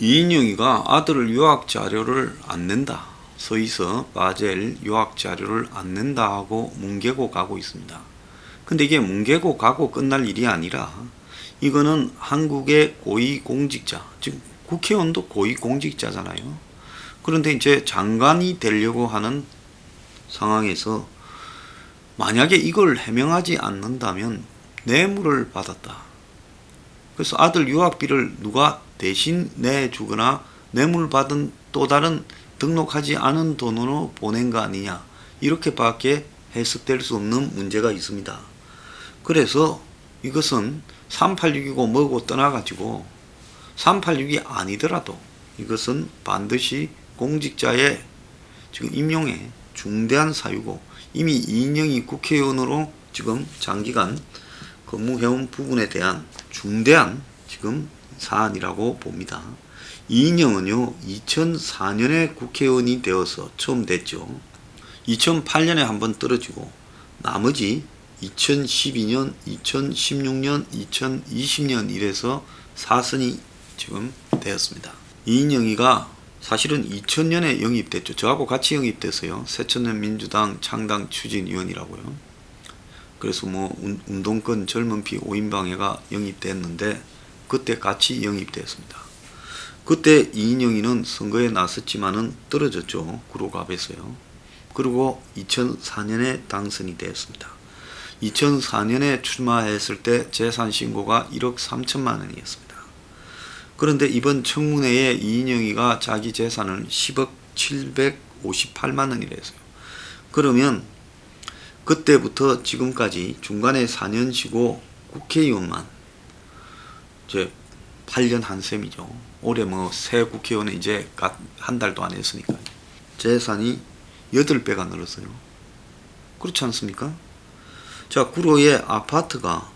이인영이가 아들 유학 자료를 안 낸다. 서있어 바젤 유학 자료를 안 낸다 하고 뭉개고 가고 있습니다. 근데 이게 뭉개고 가고 끝날 일이 아니라 이거는 한국의 고위공직자, 즉 국회의원도 고위공직자잖아요. 그런데 이제 장관이 되려고 하는 상황에서 만약에 이걸 해명하지 않는다면 뇌물을 받았다. 그래서 아들 유학비를 누가 대신 내주거나 뇌물 받은 또 다른 등록하지 않은 돈으로 보낸 거 아니냐, 이렇게밖에 해석될 수 없는 문제가 있습니다. 그래서 이것은 386이고 뭐고 떠나가지고 386이 아니더라도 이것은 반드시 공직자의 지금 임용에 중대한 사유고, 이미 이인영이 국회의원으로 지금 장기간 근무해온 부분에 대한 중대한 지금 사안이라고 봅니다. 이인영은요 2004년에 국회의원이 되어서 처음 됐죠. 2008년에 한번 떨어지고 나머지 2012년, 2016년, 2020년 이래서 4선이 지금 되었습니다. 이인영이가 사실은 2000년에 영입됐죠. 저하고 같이 영입됐어요. 새천년 민주당 창당 추진위원이라고요. 그래서 뭐 운동권 젊은피 5인방해가 영입됐는데 그때 같이 영입되었습니다. 그때 이인영이는 선거에 나섰지만은 떨어졌죠. 구로갑에서요. 그리고 2004년에 당선이 되었습니다. 2004년에 출마했을 때 재산 신고가 1억 3천만 원이었습니다. 그런데 이번 청문회에 이인영이가 자기 재산을 10억 758만 원이랬어요. 그러면 그때부터 지금까지 중간에 4년 쉬고 국회의원만 이제 8년 한 셈이죠. 올해 뭐 새 국회의원은 이제 한 달도 안 했으니까 재산이 8배가 늘었어요. 그렇지 않습니까? 자, 구로의 아파트가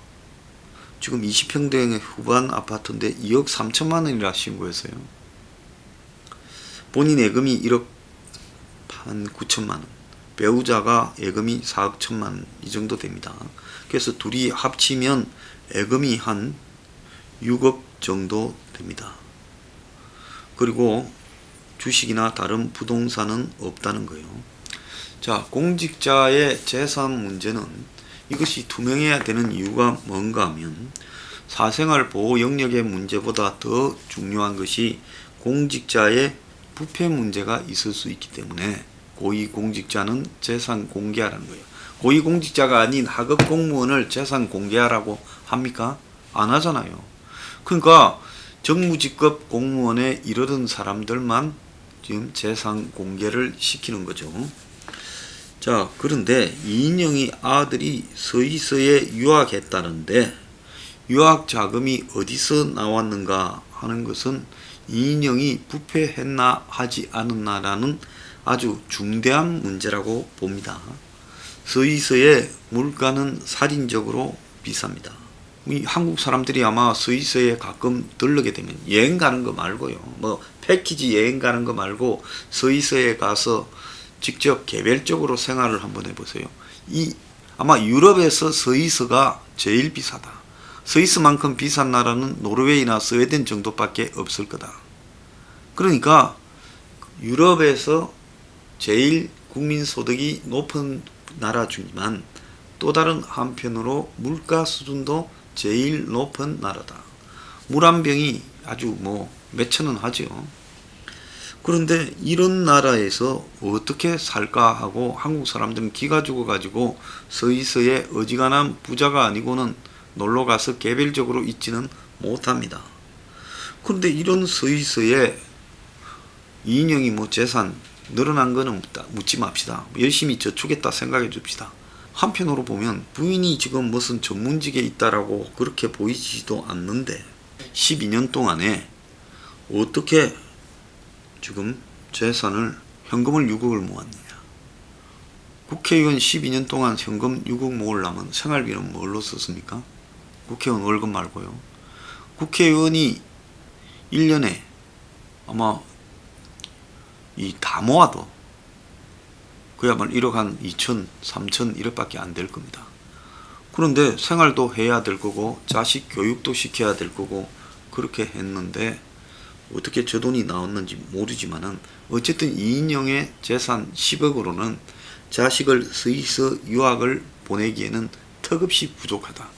지금 20평대의 후반 아파트인데 2억 3천만 원이라 신고했어요. 본인 예금이 1억 한 9천만 원, 배우자가 예금이 4억 1천만 원 이 정도 됩니다. 그래서 둘이 합치면 예금이 한 6억 정도 됩니다. 그리고 주식이나 다른 부동산은 없다는 거예요. 자, 공직자의 재산 문제는 이것이 투명해야 되는 이유가 뭔가 하면 사생활 보호 영역의 문제보다 더 중요한 것이 공직자의 부패 문제가 있을 수 있기 때문에 고위공직자는 재산 공개하라는 거예요. 고위공직자가 아닌 하급 공무원을 재산 공개하라고 합니까? 안 하잖아요. 그러니까 정무직급 공무원에 이르던 사람들만 지금 재산 공개를 시키는 거죠. 자, 그런데 이인영이 아들이 서희서에 유학했다는데 유학 자금이 어디서 나왔는가 하는 것은 이인영이 부패했나 하지 않았나라는 아주 중대한 문제라고 봅니다. 서희서의 물가는 살인적으로 비쌉니다. 우리 한국 사람들이 아마 서희서에 가끔 들르게 되면 여행 가는 거 말고요, 뭐 패키지 여행 가는 거 말고 서희서에 가서 직접 개별적으로 생활을 한번 해보세요. 아마 유럽에서 서희서가 제일 비싸다. 스위스만큼 비싼 나라는 노르웨이나 스웨덴 정도밖에 없을 거다. 그러니까 유럽에서 제일 국민소득이 높은 나라 중이지만 또 다른 한편으로 물가 수준도 제일 높은 나라다. 물 한 병이 아주 뭐 몇천 원 하죠. 그런데 이런 나라에서 어떻게 살까 하고 한국 사람들은 기가 죽어가지고 스위스의 어지간한 부자가 아니고는 놀러가서 개별적으로 있지는 못합니다. 그런데 이런 스위스에 이인영이 뭐 재산 늘어난 거는 묻지 맙시다. 열심히 저축했다 생각해 줍시다. 한편으로 보면 부인이 지금 무슨 전문직에 있다라고 그렇게 보이지도 않는데 12년 동안에 어떻게 지금 재산을 현금을 6억을 모았느냐. 국회의원 12년 동안 현금 6억 모으려면 생활비는 뭘로 썼습니까? 국회의원 월급 말고요. 국회의원이 1년에 아마 다 모아도 그야말로 1억 한 2천, 3천 1억밖에 안 될 겁니다. 그런데 생활도 해야 될 거고 자식 교육도 시켜야 될 거고 그렇게 했는데 어떻게 저 돈이 나왔는지 모르지만은 어쨌든 이인영의 재산 10억으로는 자식을 스위스 유학을 보내기에는 턱없이 부족하다.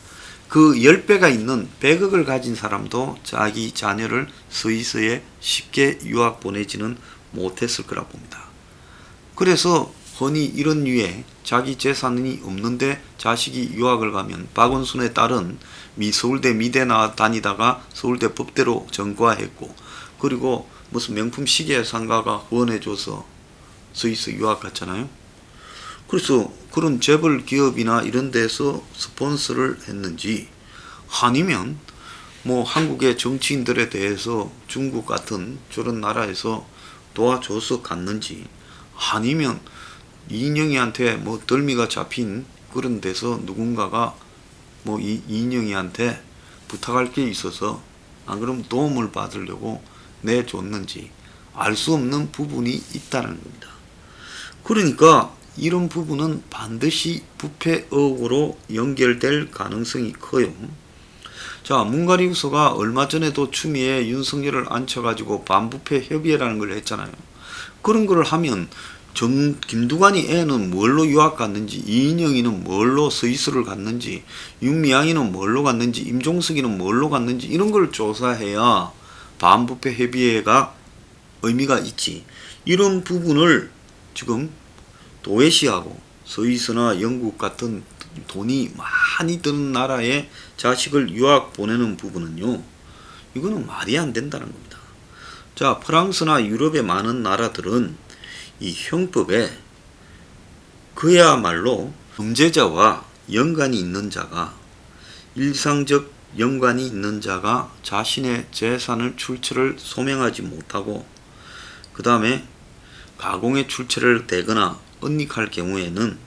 그 10배가 있는 100억을 가진 사람도 자기 자녀를 스위스에 쉽게 유학 보내지는 못했을 거라 봅니다. 그래서 흔히 이런 류에 자기 재산이 없는데 자식이 유학을 가면 박원순의 딸은 서울대 미대 다니다가 서울대 법대로 전과했고, 그리고 무슨 명품 시계 상가가 후원해줘서 스위스 유학 갔잖아요. 그래서 그런 재벌 기업이나 이런 데서 스폰서를 했는지, 아니면 뭐 한국의 정치인들에 대해서 중국 같은 저런 나라에서 도와줘서 갔는지, 아니면 이인영이한테 뭐 덜미가 잡힌 그런 데서 누군가가 뭐 이인영이한테 부탁할 게 있어서 안 그러면 도움을 받으려고 내줬는지 알 수 없는 부분이 있다는 겁니다. 그러니까 이런 부분은 반드시 부패 의혹으로 연결될 가능성이 커요. 자, 문가리우스가 얼마 전에도 추미애 윤석열을 앉혀가지고 반부패 협의회라는 걸 했잖아요. 그런 걸 하면 김두관이 애는 뭘로 유학 갔는지, 이인영이는 뭘로 스위스를 갔는지, 윤미향이는 뭘로 갔는지, 임종석이는 뭘로 갔는지 이런 걸 조사해야 반부패 협의회가 의미가 있지. 이런 부분을 지금 도외시하고 스위스나 영국 같은 돈이 많이 드는 나라에 자식을 유학 보내는 부분은요, 이거는 말이 안 된다는 겁니다. 자, 프랑스나 유럽의 많은 나라들은 이 형법에 그야말로 범죄자와 연관이 있는 자가, 일상적 연관이 있는 자가 자신의 재산을 출처를 소명하지 못하고 그 다음에 가공의 출처를 대거나 은닉할 경우에는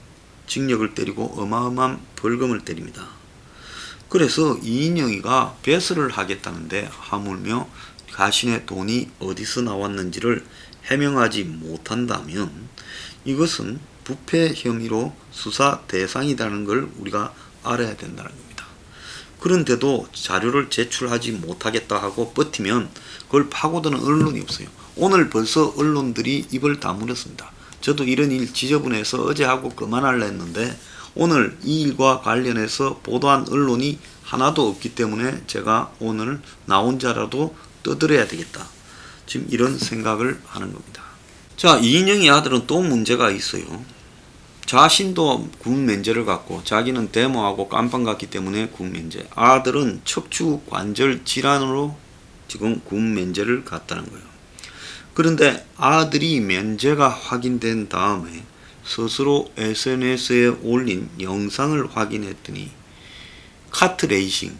징역을 때리고 어마어마한 벌금을 때립니다. 그래서 이인영이가 배설을 하겠다는데 하물며 자신의 돈이 어디서 나왔는지를 해명하지 못한다면 이것은 부패 혐의로 수사 대상이라는 걸 우리가 알아야 된다는 겁니다. 그런데도 자료를 제출하지 못하겠다 하고 버티면 그걸 파고드는 언론이 없어요. 오늘 벌써 언론들이 입을 다물었습니다. 저도 이런 일 지저분해서 어제 하고 그만하려 했는데 오늘 이 일과 관련해서 보도한 언론이 하나도 없기 때문에 제가 오늘 나 혼자라도 떠들어야 되겠다. 지금 이런 생각을 하는 겁니다. 자, 이인영의 아들은 또 문제가 있어요. 자신도 군 면제를 갖고 자기는 데모하고 깜빵 갔기 때문에 군 면제, 아들은 척추 관절 질환으로 지금 군 면제를 갔다는 거예요. 그런데 아들이 면제가 확인된 다음에 스스로 SNS에 올린 영상을 확인했더니 카트 레이싱,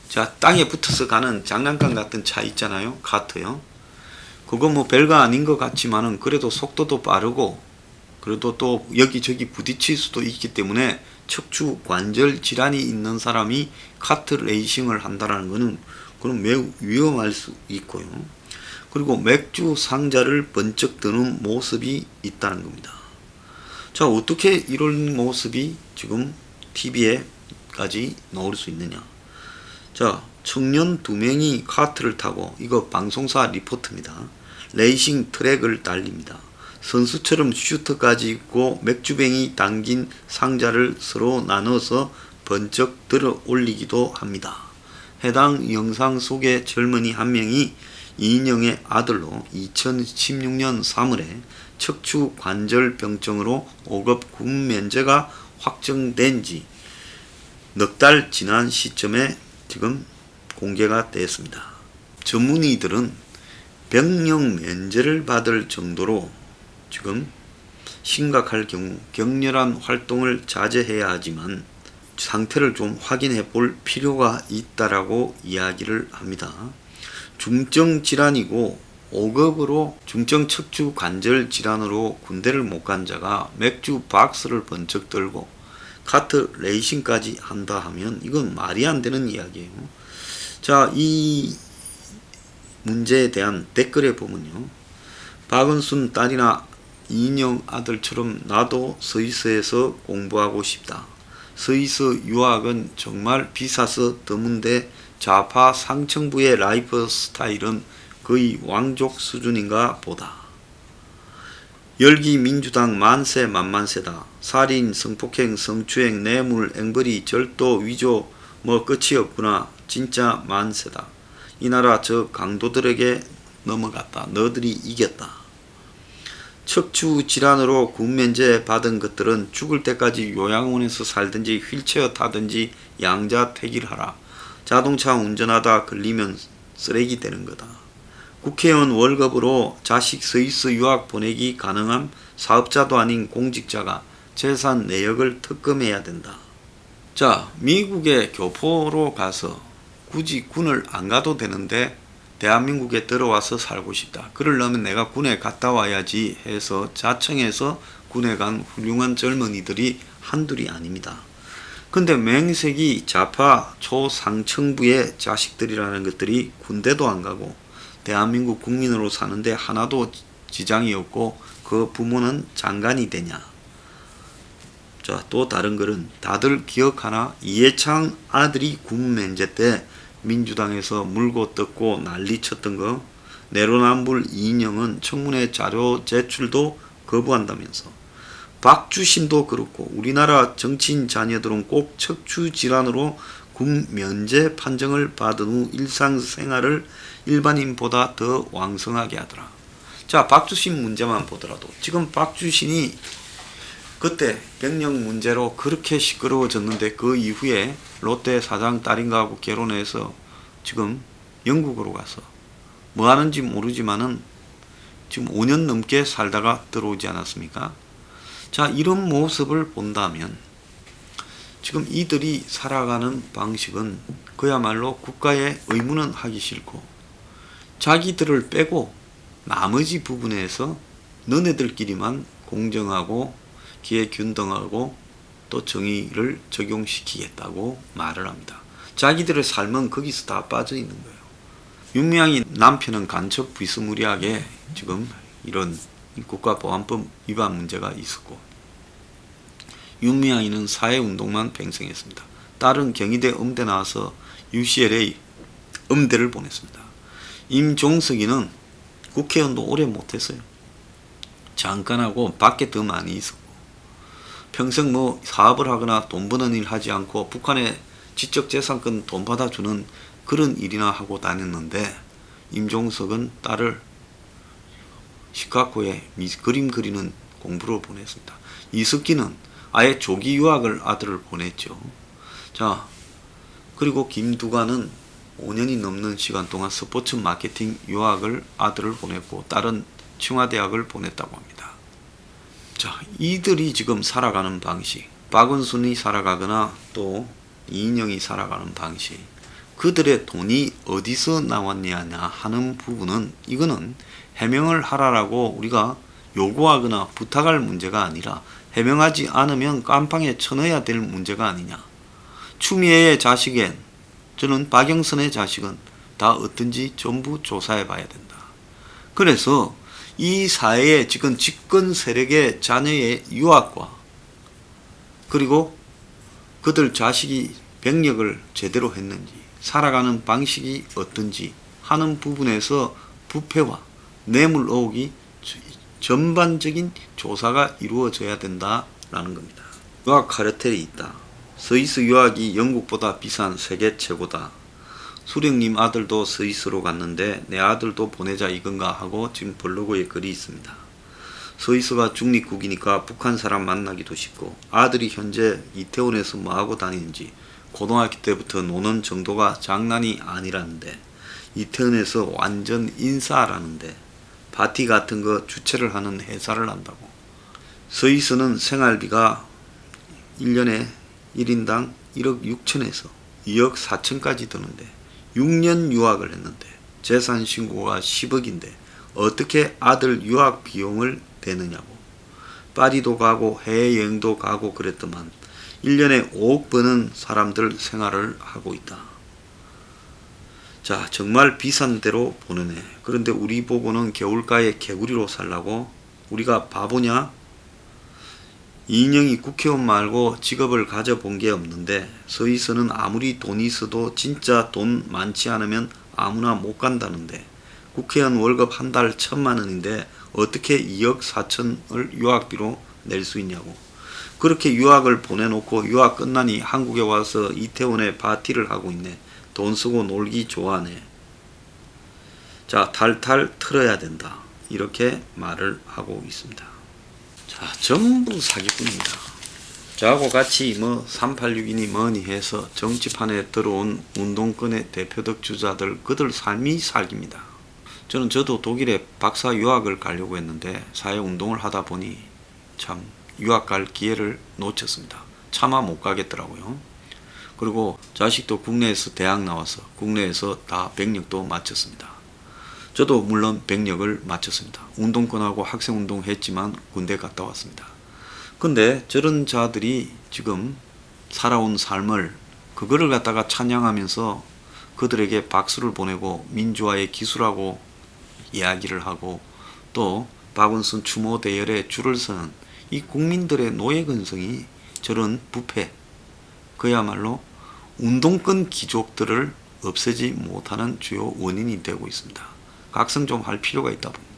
자, 땅에 붙어서 가는 장난감 같은 차 있잖아요. 카트요. 그거 뭐 별거 아닌 것 같지만은 그래도 속도도 빠르고 그래도 또 여기저기 부딪힐 수도 있기 때문에 척추 관절 질환이 있는 사람이 카트 레이싱을 한다는 것은 그럼 매우 위험할 수 있고요. 그리고 맥주 상자를 번쩍 드는 모습이 있다는 겁니다. 자, 어떻게 이런 모습이 지금 TV에까지 나올 수 있느냐. 자, 청년 2명이 카트를 타고, 이거 방송사 리포트입니다. 레이싱 트랙을 달립니다. 선수처럼 슈터까지 입고 맥주병이 담긴 상자를 서로 나눠서 번쩍 들어 올리기도 합니다. 해당 영상 속의 젊은이 한 명이 이인영의 아들로 2016년 3월에 척추 관절병증으로 5급 군 면제가 확정된 지 넉 달 지난 시점에 지금 공개가 됐습니다. 전문의들은 병력 면제를 받을 정도로 지금 심각할 경우 격렬한 활동을 자제해야 하지만 상태를 좀 확인해 볼 필요가 있다라고 이야기를 합니다. 중증 질환이고 5급으로 중증 척추 관절 질환으로 군대를 못 간 자가 맥주 박스를 번쩍 들고 카트 레이싱까지 한다 하면 이건 말이 안 되는 이야기예요. 자, 이 문제에 대한 댓글에 보면요, 박은순 딸이나 이인영 아들처럼 나도 스위스에서 공부하고 싶다. 스위스 유학은 정말 비싸서 드문데 좌파 상층부의 라이프 스타일은 거의 왕족 수준인가 보다. 열기 민주당 만세 만만세다. 살인, 성폭행, 성추행, 뇌물, 앵벌이, 절도, 위조 뭐 끝이 없구나. 진짜 만세다. 이 나라 저 강도들에게 넘어갔다. 너들이 이겼다. 척추 질환으로 군면제 받은 것들은 죽을 때까지 요양원에서 살든지 휠체어 타든지 양자택일하라. 자동차 운전하다 걸리면 쓰레기 되는 거다. 국회의원 월급으로 자식 스위스 유학 보내기 가능한 사업자도 아닌 공직자가 재산 내역을 특검해야 된다. 자, 미국의 교포로 가서 굳이 군을 안 가도 되는데 대한민국에 들어와서 살고 싶다. 그러려면 내가 군에 갔다 와야지 해서 자청해서 군에 간 훌륭한 젊은이들이 한둘이 아닙니다. 근데 맹색이 좌파 초상층부의 자식들이라는 것들이 군대도 안 가고 대한민국 국민으로 사는데 하나도 지장이 없고 그 부모는 장관이 되냐. 자, 또 다른 글은 다들 기억하나? 이해창 아들이 군 면제 때 민주당에서 물고 뜯고 난리 쳤던 거. 내로남불 이인영은 청문회 자료 제출도 거부한다면서. 박주심도 그렇고 우리나라 정치인 자녀들은 꼭 척추 질환으로 군 면제 판정을 받은 후 일상생활을 일반인보다 더 왕성하게 하더라. 자, 박주신 문제만 보더라도 지금 박주신이 그때 병력 문제로 그렇게 시끄러워졌는데 그 이후에 롯데 사장 딸인가하고 결혼해서 지금 영국으로 가서 뭐 하는지 모르지만은 지금 5년 넘게 살다가 들어오지 않았습니까? 자, 이런 모습을 본다면 지금 이들이 살아가는 방식은 그야말로 국가의 의무는 하기 싫고 자기들을 빼고 나머지 부분에서 너네들끼리만 공정하고 기회균등하고 또 정의를 적용시키겠다고 말을 합니다. 자기들의 삶은 거기서 다 빠져 있는 거예요. 윤미향이 남편은 간첩 비스무리하게 지금 이런 국가보안법 위반 문제가 있었고 윤미향이는 사회운동만 팽생했습니다. 딸은 경희대 음대 나와서 UCLA 음대를 보냈습니다. 임종석이는 국회의원도 오래 못했어요. 잠깐 하고 밖에 더 많이 있었고 평생 뭐 사업을 하거나 돈 버는 일 하지 않고 북한에 지적재산권 돈 받아주는 그런 일이나 하고 다녔는데 임종석은 딸을 시카고에 그림 그리는 공부를 보냈습니다. 이석기는 아예 조기 유학을 아들을 보냈죠. 자, 그리고 김두관은 5년이 넘는 시간 동안 스포츠 마케팅 유학을 아들을 보냈고 딸은清华대학을 보냈다고 합니다. 자, 이들이 지금 살아가는 방식, 박은순이 살아가거나 또 이인영이 살아가는 방식, 그들의 돈이 어디서 나왔느냐 하는 부분은 이거는 해명을 하라라고 우리가 요구하거나 부탁할 문제가 아니라 해명하지 않으면 깜빵에 쳐넣어야 될 문제가 아니냐. 추미애의 자식엔, 저는 박영선의 자식은 다 어떤지 전부 조사해 봐야 된다. 그래서 이 사회에 지금 집권 세력의 자녀의 유학과 그리고 그들 자식이 병력을 제대로 했는지 살아가는 방식이 어떤지 하는 부분에서 부패와 뇌물 의혹이 전반적인 조사가 이루어져야 된다라는 겁니다. 유학 카르텔이 있다. 스위스 유학이 영국보다 비싼 세계 최고다. 수령님 아들도 스위스로 갔는데 내 아들도 보내자 이건가 하고 지금 블로그에 글이 있습니다. 스위스가 중립국이니까 북한 사람 만나기도 쉽고 아들이 현재 이태원에서 뭐하고 다니는지 고등학교 때부터 노는 정도가 장난이 아니라는데 이태원에서 완전 인싸라는데 파티 같은 거 주최를 하는 회사를 한다고. 스위스는 생활비가 1년에 1인당 1억 6천에서 2억 4천까지 드는데 6년 유학을 했는데 재산 신고가 10억인데 어떻게 아들 유학 비용을 대느냐고. 파리도 가고 해외여행도 가고 그랬더만 1년에 5억 버는 사람들 생활을 하고 있다. 자, 정말 비싼 대로 보내네. 그런데 우리 보고는 겨울가에 개구리로 살라고? 우리가 바보냐? 이인영이 국회의원 말고 직업을 가져본 게 없는데 스위스는 아무리 돈이 있어도 진짜 돈 많지 않으면 아무나 못 간다는데 국회의원 월급 한 달 1,000만 원인데 어떻게 2억 4천을 유학비로 낼 수 있냐고. 그렇게 유학을 보내놓고 유학 끝나니 한국에 와서 이태원에 파티를 하고 있네. 돈 쓰고 놀기 좋아하네. 자, 탈탈 털어야 된다. 이렇게 말을 하고 있습니다. 자, 전부 사기꾼입니다. 저하고 같이 386이니 뭐니 해서 정치판에 들어온 운동권의 대표적 주자들 그들 삶이 사기입니다. 저도 독일에 박사 유학을 가려고 했는데 사회운동을 하다 보니 참 유학 갈 기회를 놓쳤습니다. 차마 못 가겠더라고요. 그리고 자식도 국내에서 대학 나와서 국내에서 다 백력도 마쳤습니다. 저도 물론 백력을 마쳤습니다. 운동권하고 학생운동 했지만 군대 갔다 왔습니다. 근데 저런 자들이 지금 살아온 삶을 그거를 갖다가 찬양하면서 그들에게 박수를 보내고 민주화의 기술하고 이야기를 하고 또 박원순 추모 대열에 줄을 서는 이 국민들의 노예근성이 저런 부패 그야말로 운동권 귀족들을 없애지 못하는 주요 원인이 되고 있습니다. 각성 좀 할 필요가 있다 봅니다.